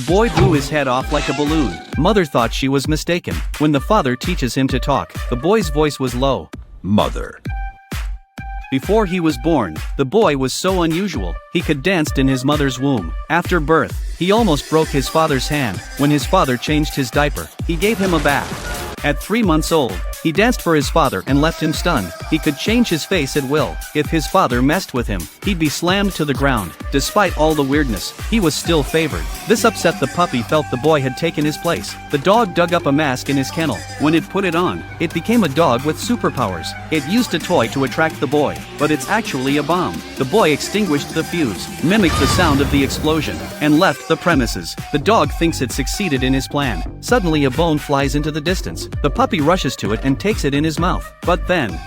boy blew his head off like a balloon. Mother thought she was mistaken. When the father teaches him to talk, the boy's voice was low. Mother. Before he was born, the boy was so unusual, he could dance in his mother's womb. After birth, he almost broke his father's hand. When his father changed his diaper, he gave him a bath. At 3 months old, he danced for his father and left him stunned. He could change his face at will. If his father messed with him, he'd be slammed to the ground. Despite all the weirdness, he was still favored. This upset the puppy, felt the boy had taken his place. The dog dug up a mask in his kennel. When it put it on, it became a dog with superpowers. It used a toy to attract the boy, but it's actually a bomb. The boy extinguished the fuse, mimicked the sound of the explosion, and left the premises. The dog thinks it succeeded in his plan. Suddenly a bone flies into the distance. The puppy rushes to it and takes it in his mouth. But then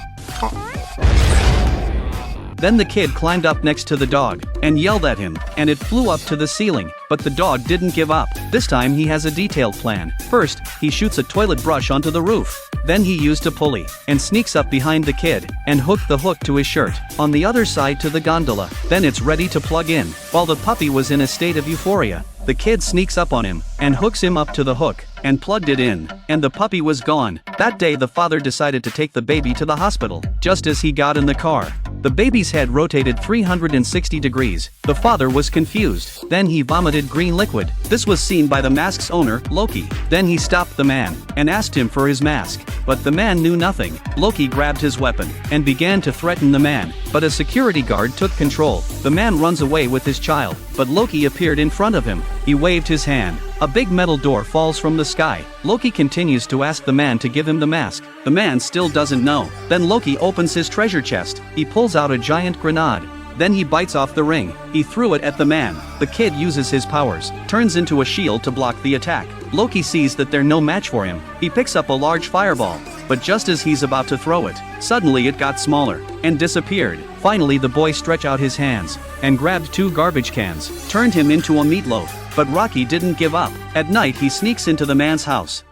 the kid climbed up next to the dog and yelled at him, and it flew up to the ceiling. But the dog didn't give up. This time he has a detailed plan. First, he shoots a toilet brush onto the roof. Then he used a pulley and sneaks up behind the kid and hooked the hook to his shirt on the other side to the gondola. Then it's ready to plug in. While the puppy was in a state of euphoria, the kid sneaks up on him and hooks him up to the hook and plugged it in, and the puppy was gone. That day the father decided to take the baby to the hospital. Just as he got in the car, the baby's head rotated 360 degrees. The father was confused. Then he vomited green liquid. This was seen by the mask's owner, Loki. Then he stopped the man and asked him for his mask. But the man knew nothing. Loki grabbed his weapon and began to threaten the man, but a security guard took control. The man runs away with his child, but Loki appeared in front of him. He waved his hand. A big metal door falls from the sky. Loki continues to ask the man to give him the mask. The man still doesn't know. Then Loki opens his treasure chest. He pulls out a giant grenade. Then he bites off the ring. He threw it at the man. The kid uses his powers, turns into a shield to block the attack. Loki sees that they're no match for him. He picks up a large fireball, but just as he's about to throw it, suddenly it got smaller and disappeared. Finally the boy stretched out his hands and grabbed 2 garbage cans, turned him into a meatloaf. But Rocky didn't give up. At night he sneaks into the man's house